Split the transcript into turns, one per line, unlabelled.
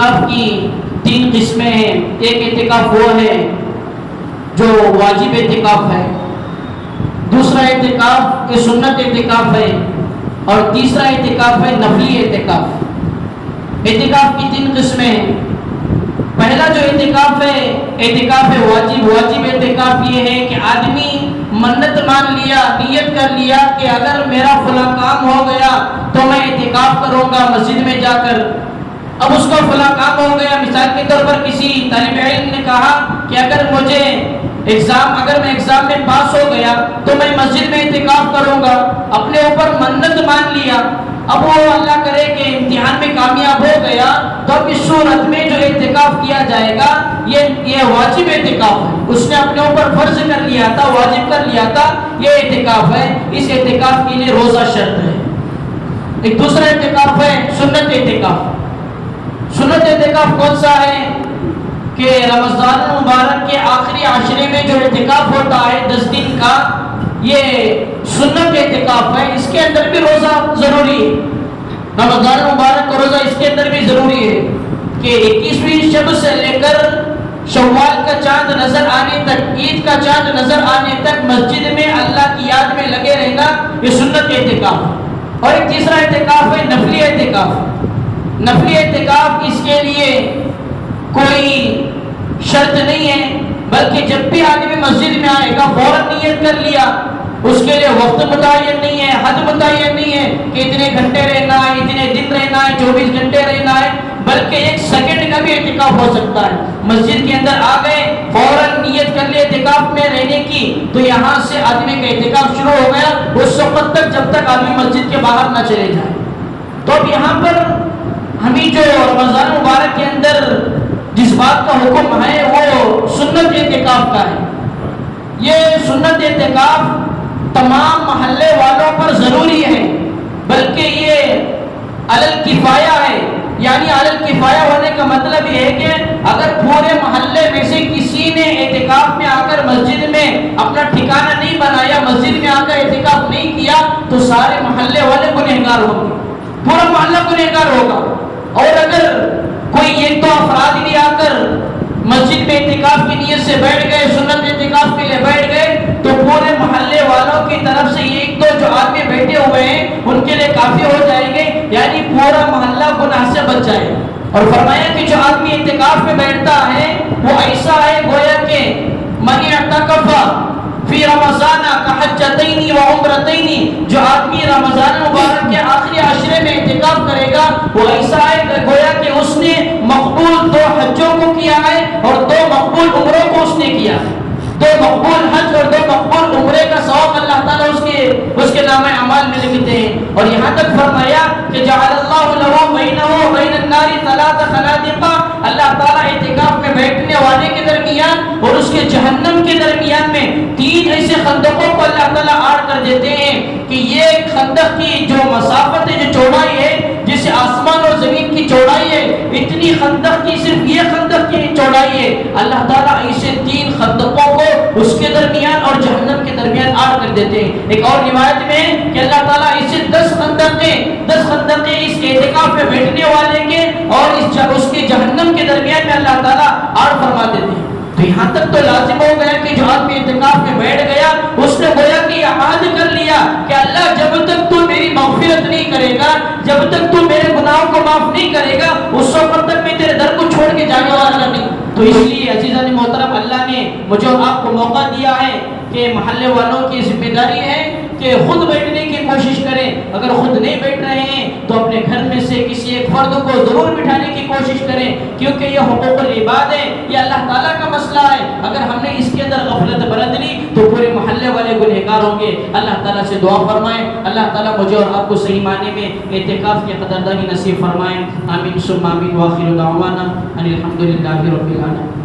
اعتکاف کی 3 قسمیں ہیں۔ ایک اعتکاف وہ ہے جو واجب اعتکاف ہے، دوسرا اعتکاف یہ سنت اعتکاف ہے، اور تیسرا اعتکاف ہے نفلی اعتکاف۔ اعتکاف کی 3 قسمیں ہیں۔ پہلا جو اعتکاف ہے اعتکاف واجب۔ واجب اعتکاف یہ ہے کہ آدمی منت مان لیا، نیت کر لیا کہ اگر میرا فلاں کام ہو گیا تو میں اعتکاف کروں گا مسجد میں جا کر۔ اب اس کو فلاں کام ہو گیا، مثال کے طور پر کسی طالب علم نے کہا کہ اگر میں ایگزام میں پاس ہو گیا تو میں مسجد میں اعتکاف کروں گا، اپنے اوپر منت مان لیا۔ اب وہ اللہ کرے کہ امتحان میں کامیاب ہو گیا تو اب اس صورت میں جو اعتکاف کیا جائے گا یہ واجب اعتکاف ہے۔ اس نے اپنے اوپر فرض کر لیا تھا، واجب کر لیا تھا، یہ اعتکاف ہے۔ اس اعتکاف کے لیے روزہ شرط ہے۔ ایک دوسرا اعتکاف ہے سنت اعتکاف۔ سنت اعتکاف کون سا ہے کہ رمضان المبارک کے آخری عشرے میں جو اعتکاف ہوتا ہے 10 دن کا، یہ سنت اعتکاف ہے۔ اس کے اندر بھی روزہ ضروری ہے، رمضان المبارک کا روزہ اس کے اندر بھی ضروری ہے کہ 21ویں شب سے لے کر شوال کا چاند نظر آنے تک، عید کا چاند نظر آنے تک مسجد میں اللہ کی یاد میں لگے رہنا، یہ سنت اعتکاف۔ اور ایک تیسرا اعتکاف ہے نفلی اعتکاف۔ نفلی اعتکاف اس کے لیے کوئی شرط نہیں ہے، بلکہ جب بھی آدمی مسجد میں آئے گا فوراً نیت کر لیا۔ اس کے لیے وقت متعین نہیں ہے، حد متعین نہیں ہے کہ اتنے گھنٹے رہنا ہے، اتنے دن رہنا ہے، 24 گھنٹے رہنا ہے، بلکہ 1 سیکنڈ کا بھی اعتکاف ہو سکتا ہے۔ مسجد کے اندر آ گئے، فوراً نیت کر لے اعتکاف میں رہنے کی، تو یہاں سے آدمی کا اعتکاف شروع ہو گیا اس وقت تک جب تک آدمی مسجد کے باہر نہ چلے جائے۔ تو اب یہاں پر ہمیں جو رمضان مبارک کے اندر جس بات کا حکم ہے وہ سنت اعتکاف کا ہے۔ یہ سنت اعتکاف تمام محلے والوں پر ضروری ہے، بلکہ یہ علی الکفایہ ہے۔ یعنی علی الکفایہ ہونے کا مطلب یہ ہے کہ اگر پورے محلے میں سے کسی نے اعتکاف میں آ کر مسجد میں اپنا ٹھکانہ نہیں بنایا، مسجد میں آ کر اعتکاف نہیں کیا، تو سارے محلے والے گنہگار ہوں گے، پورا محلہ گنہگار ہوگا۔ اور اگر کوئی 1-2 افراد بھی آ کر مسجد میں اعتکاف کی نیت سے بیٹھ گئے، سنت اعتکاف کے لیے بیٹھ گئے، تو پورے محلے والوں کی طرف سے 1-2 جو آدمی بیٹھے ہوئے ہیں ان کے لیے کافی ہو جائیں گے، یعنی پورا محلہ گناہ سے بچ جائے۔ اور فرمایا کہ جو آدمی اعتکاف میں بیٹھتا ہے وہ ایسا ہے گویا کہ من اعتکف فی رمضان کحجتین و عمرتین، جو آدمی رمضان مبارک کے آخری عشرے میں اعتکاف کرے گا وہ ایسا ہے گویا کہ اس نے مقبول 2 حجوں کو کیا ہے اور 2 مقبول عمروں کو اس نے کیا ہے۔ 2 مقبول حج اور 2 مقبول عمرے کا ثواب اللہ تعالیٰ اس کے نام اعمال میں لکھتے ہیں۔ اور یہاں تک فرمایا کہ جعل اللہ لہ بینہ و بین النار 3 خنادق، اللہ تعالیٰ اعتکاف میں بیٹھنے والے کے درمیان اور اس کے جہنم کے درمیان میں 3 ایسے خندقوں کو اللہ تعالیٰ آڑ کر دیتے ہیں کہ یہ خندق کی جو مسافت ہے، جو چوڑائی ہے، جسے آسمان اور زمین کی چوڑائی ہے، اتنی خندق کی صرف یہ خندق کی چوڑائی ہے، اللہ تعالیٰ ایسے 3 خندقوں کو اس کے درمیان اور جہنم کے درمیان آڑ کر دیتے ہیں۔ ایک اور روایت میں کہ اللہ تعالیٰ اسے 10 خندقیں اس اعتکاف میں بیٹھنے والے کے اور اس کے جہنم کے درمیان میں اللہ تعالیٰ آڑ فرما دیتے ہیں۔ تو یہاں تک تو لازم ہو گیا کہ جو آدمی اعتکاف میں بیٹھ گیا اس نے گویا کہ یہ عہد کر لیا کہ اللہ جب تک تو میری مغفرت نہیں کرے گا، جب تک تو میرے گناہوں کو معاف نہیں کرے گا، اس وقت تک میں تیرے در کو چھوڑ کے جانے والا نہیں۔ تو اس لیے عزیزان محترم، اللہ نے مجھے اور آپ کو موقع دیا ہے کہ محلے والوں کی ذمہ داری ہے کہ خود بیٹھنے کی کوشش کریں۔ اگر خود نہیں بیٹھ رہے ہیں تو اپنے گھر میں سے کسی ایک فرد کو ضرور بٹھانے کی کوشش کریں، کیونکہ یہ حقوق العباد ہے، یہ اللہ تعالیٰ کا مسئلہ ہے۔ اگر ہم نے اس کے اندر غفلت برت لی تو پورے محلے والے گنہگار ہوں گے۔ اللہ تعالیٰ سے دعا فرمائیں، اللہ تعالیٰ مجھے اور آپ کو صحیح معنی میں اعتکاف کی قدردانی نصیب فرمائیں۔ آمین ثم آمین، وآخر دعوانا ان الحمد للہ رب العالمین۔